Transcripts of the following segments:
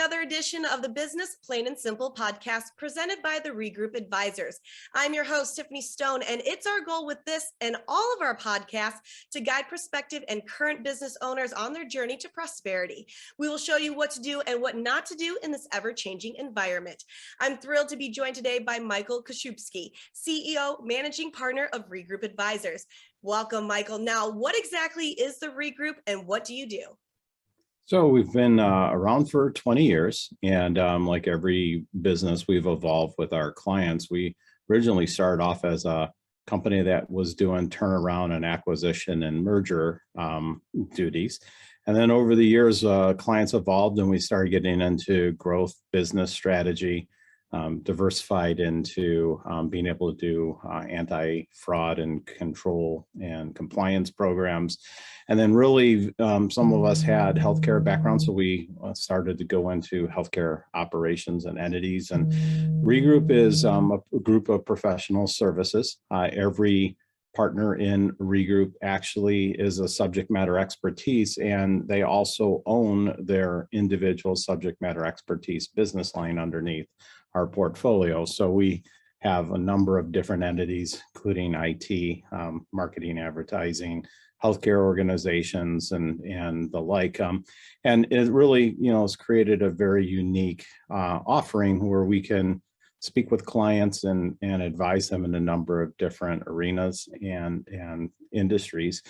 another edition of the Business Plain and Simple podcast presented by the ReGroup Advisors. I'm your host, Tiffany Stone, and it's our goal with this and all of our podcasts to guide prospective and current business owners on their journey to prosperity. We will show you what to do and what not to do in this ever-changing environment. I'm thrilled to be joined today by Michael Kaszubski, CEO, Managing Partner of ReGroup Advisors. Welcome, Michael. Now, what exactly is the ReGroup and what do you do? So we've been around for 20 years, and like every business, we've evolved with our clients. We originally started off as a company that was doing turnaround and acquisition and merger duties. And then over the years, clients evolved and we started getting into growth, business strategy, diversified into being able to do anti-fraud and control and compliance programs. And then really, some of us had healthcare backgrounds, so we started to go into healthcare operations and entities. And ReGroup is a group of professional services. Every partner in ReGroup actually is a subject matter expertise, and they also own their individual subject matter expertise business line underneath our portfolio. So we have a number of different entities, including IT, marketing, advertising, healthcare organizations, and the like. And it really, has created a very unique offering where we can speak with clients and advise them in a number of different arenas and industries,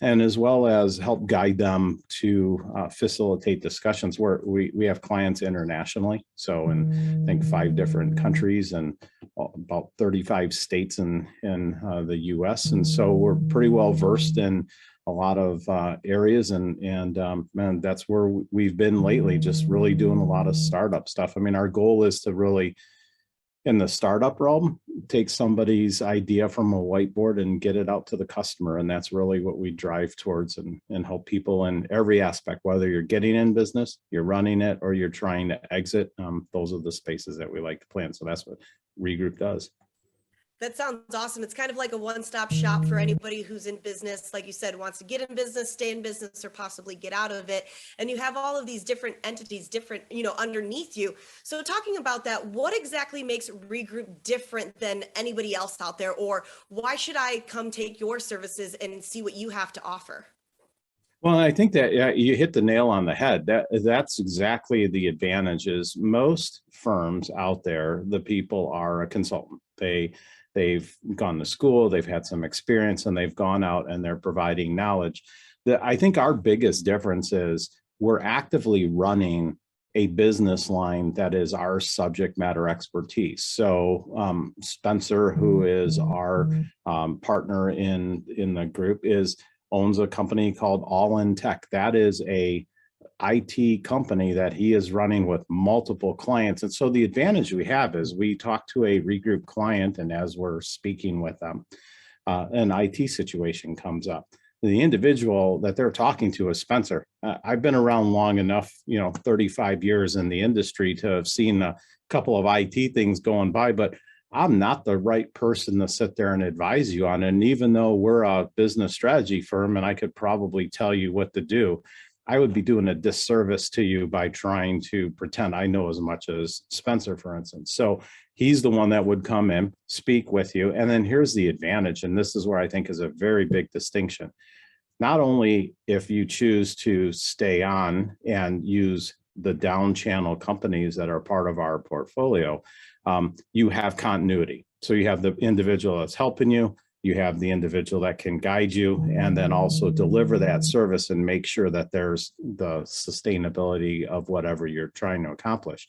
and as well as help guide them to facilitate discussions where we have clients internationally. So in, I think, 5 different countries and about 35 states in the US. And so we're pretty well versed in a lot of areas, and man, that's where we've been lately, just really doing a lot of startup stuff. I mean, our goal is to really, in the startup realm, take somebody's idea from a whiteboard and get it out to the customer. And that's really what we drive towards and help people in every aspect, whether you're getting in business, you're running it, or you're trying to exit. Those are the spaces that we like to play in. So that's what ReGroup does. That sounds awesome. It's kind of like a one-stop shop for anybody who's in business, like you said, wants to get in business, stay in business, or possibly get out of it. And you have all of these different entities, different, underneath you. So talking about that, what exactly makes ReGroup different than anybody else out there? Or why should I come take your services and see what you have to offer? Well, I think that you hit the nail on the head. That's exactly the advantage. Is most firms out there, the people are a consultant. They've gone to school, they've had some experience, and they've gone out and they're providing knowledge. I think our biggest difference is we're actively running a business line that is our subject matter expertise. So Spencer, who is our partner in the group, owns a company called All In Tech. That is a IT company that he is running with multiple clients. And so the advantage we have is we talk to a ReGroup client, and as we're speaking with them, an IT situation comes up. The individual that they're talking to is Spencer. I've been around long enough, 35 years in the industry, to have seen a couple of IT things going by, but I'm not the right person to sit there and advise you on. And even though we're a business strategy firm and I could probably tell you what to do, I would be doing a disservice to you by trying to pretend I know as much as Spencer, for instance. So he's the one that would come in, speak with you. And then here's the advantage, and this is where I think is a very big distinction. Not only if you choose to stay on and use the down channel companies that are part of our portfolio, you have continuity. So you have the individual that's helping you, you have the individual that can guide you, and then also deliver that service and make sure that there's the sustainability of whatever you're trying to accomplish.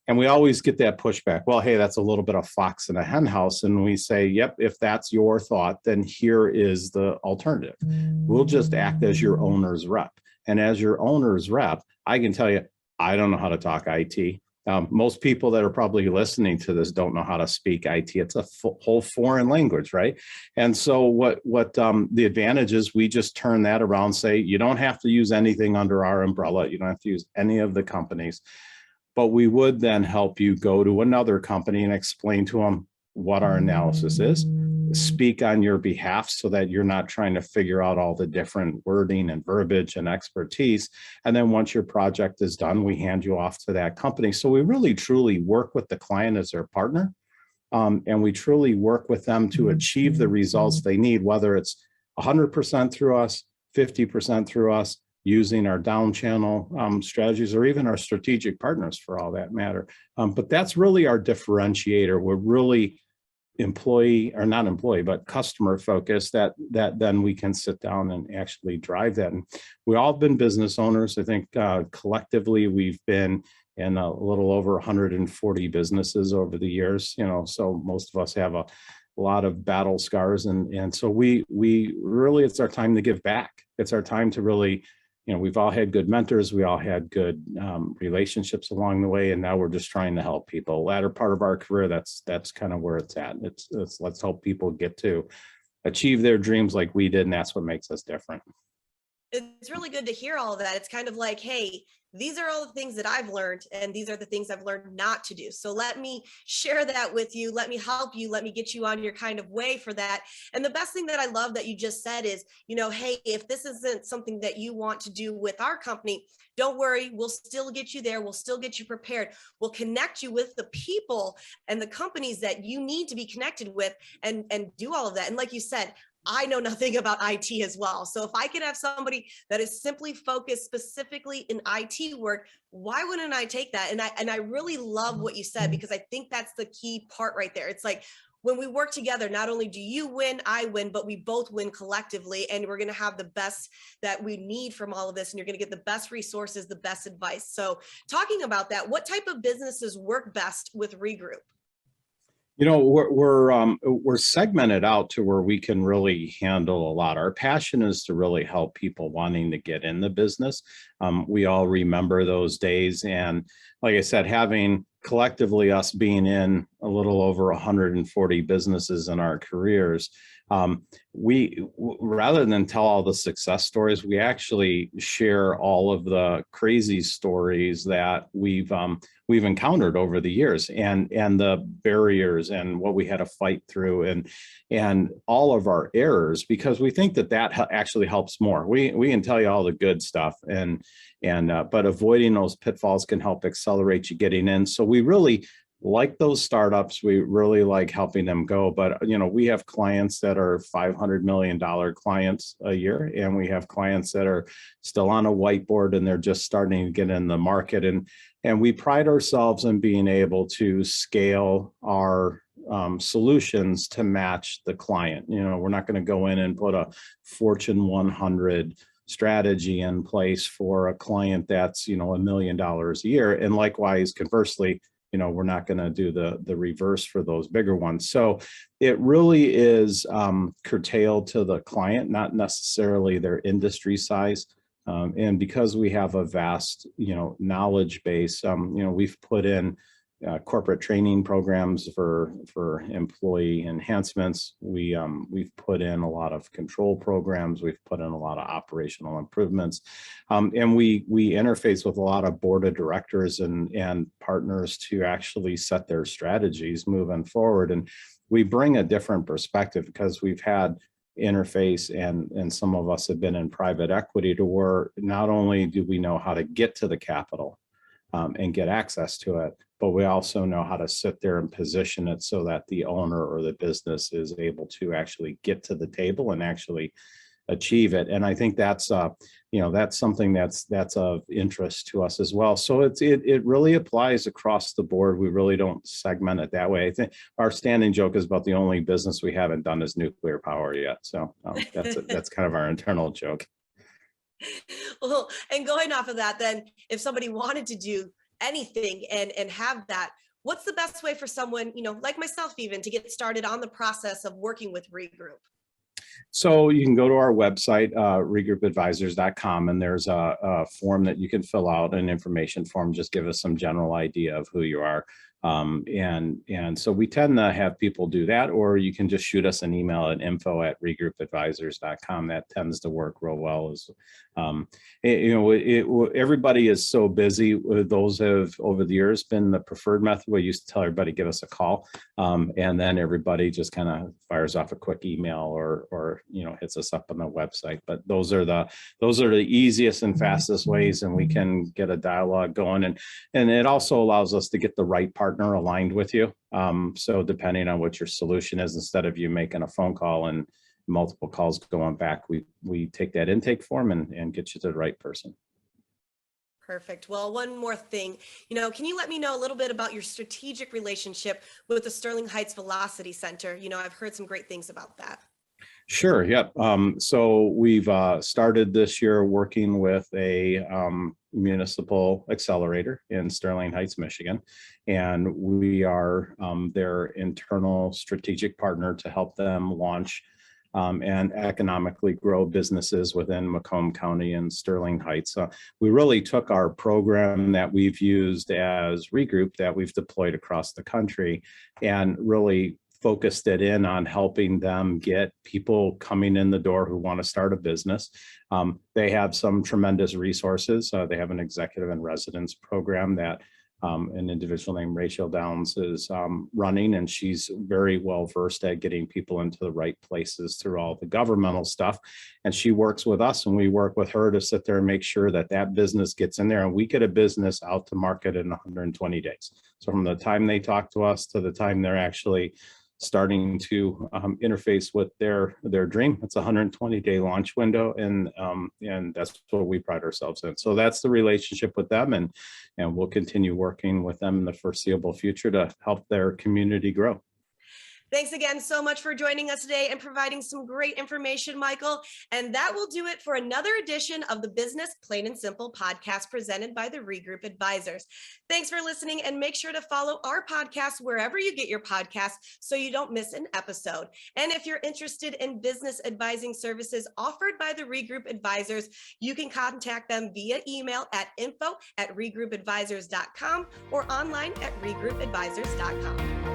And we always get that pushback. Well, hey, that's a little bit of fox in a hen house. And we say, yep, if that's your thought, then here is the alternative. We'll just act as your owner's rep. And as your owner's rep, I can tell you, I don't know how to talk IT. Most people that are probably listening to this don't know how to speak IT. It's a whole foreign language, right? And so what the advantage is, we just turn that around, say, you don't have to use anything under our umbrella. You don't have to use any of the companies, but we would then help you go to another company and explain to them what our analysis is, speak on your behalf so that you're not trying to figure out all the different wording and verbiage and expertise. And then once your project is done, we hand you off to that company. So we really truly work with the client as their partner. And we truly work with them to achieve the results they need, whether it's 100% through us, 50% through us, using our down channel strategies, or even our strategic partners for all that matter. But that's really our differentiator. We're really but customer focused, that then we can sit down and actually drive that. And we all been business owners. I think collectively we've been in a little over 140 businesses over the years, so most of us have a lot of battle scars. And so we really, it's our time to give back. It's our time to really, we've all had good mentors. We all had good relationships along the way. And now we're just trying to help people. Latter part of our career, that's kind of where it's at. It's let's help people get to achieve their dreams like we did. And that's what makes us different. It's really good to hear all of that. It's kind of like, hey, these are all the things that I've learned, and these are the things I've learned not to do. So let me share that with you. Let me help you. Let me get you on your kind of way for that. And the best thing that I love that you just said is, hey, if this isn't something that you want to do with our company, don't worry, we'll still get you there. We'll still get you prepared. We'll connect you with the people and the companies that you need to be connected with and do all of that. And like you said, I know nothing about IT as well. So if I could have somebody that is simply focused specifically in IT work, why wouldn't I take that? And I really love what you said, because I think that's the key part right there. It's like, when we work together, not only do you win, I win, but we both win collectively, and we're going to have the best that we need from all of this. And you're going to get the best resources, the best advice. So talking about that, what type of businesses work best with ReGroup? We're segmented out to where we can really handle a lot. Our passion is to really help people wanting to get in the business. We all remember those days. And like I said, having collectively us being in a little over 140 businesses in our careers, we rather than tell all the success stories, we actually share all of the crazy stories that we've encountered over the years, and the barriers and what we had to fight through, and all of our errors, because we think that actually helps more. We can tell you all the good stuff, but avoiding those pitfalls can help accelerate you getting in. So we really like those startups. We really like helping them go. But, we have clients that are $500 million clients a year, and we have clients that are still on a whiteboard and they're just starting to get in the market. And we pride ourselves in being able to scale our solutions to match the client. We're not going to go in and put a Fortune 100 strategy in place for a client that's, $1 million a year. And likewise, conversely, we're not going to do the reverse for those bigger ones. So it really is curtailed to the client, not necessarily their industry size. And because we have a vast, knowledge base, we've put in corporate training programs for employee enhancements. We've put in a lot of control programs. We've put in a lot of operational improvements, and we interface with a lot of board of directors and partners to actually set their strategies moving forward. And we bring a different perspective because we've had interface, and some of us have been in private equity, to where not only do we know how to get to the capital and get access to it, but we also know how to sit there and position it so that the owner or the business is able to actually get to the table and actually achieve it. And I think that's that's something that's of interest to us as well. So it really applies across the board. We really don't segment it that way. I think our standing joke is about the only business we haven't done is nuclear power yet. So that's kind of our internal joke. Well, and going off of that, then if somebody wanted to do anything and have that, what's the best way for someone, like myself even, to get started on the process of working with ReGroup? So you can go to our website, regroupadvisors.com, and there's a form that you can fill out, an information form. Just give us some general idea of who you are. And so we tend to have people do that, or you can just shoot us an email at info@regroupadvisors.com. That tends to work real well. Everybody is so busy. Those have over the years been the preferred method. We used to tell everybody, give us a call. And then everybody just kind of fires off a quick email or hits us up on the website. But those are the easiest and fastest ways, and we can get a dialogue going. And it also allows us to get the right partner aligned with you. So depending on what your solution is, instead of you making a phone call and multiple calls going back, we take that intake form and get you to the right person. Perfect. Well, one more thing, can you let me know a little bit about your strategic relationship with the Sterling Heights Velocity Center? I've heard some great things about that. Sure. Yep. So we've started this year working with a municipal accelerator in Sterling Heights, Michigan, and we are their internal strategic partner to help them launch and economically grow businesses within Macomb County and Sterling Heights. We really took our program that we've used as ReGroup, that we've deployed across the country, and really focused it in on helping them get people coming in the door who want to start a business. They have some tremendous resources. They have an executive and residence program that an individual named Rachel Downs is running, and she's very well versed at getting people into the right places through all the governmental stuff. And she works with us, and we work with her to sit there and make sure that that business gets in there, and we get a business out to market in 120 days. So from the time they talk to us to the time they're actually starting to interface with their dream, it's a 120-day launch window, and that's what we pride ourselves in. So that's the relationship with them, and we'll continue working with them in the foreseeable future to help their community grow. Thanks again so much for joining us today and providing some great information, Michael. And that will do it for another edition of the Business Plain and Simple podcast presented by the ReGroup Advisors. Thanks for listening, and make sure to follow our podcast wherever you get your podcasts so you don't miss an episode. And if you're interested in business advising services offered by the ReGroup Advisors, you can contact them via email at info@regroupadvisors.com or online at regroupadvisors.com.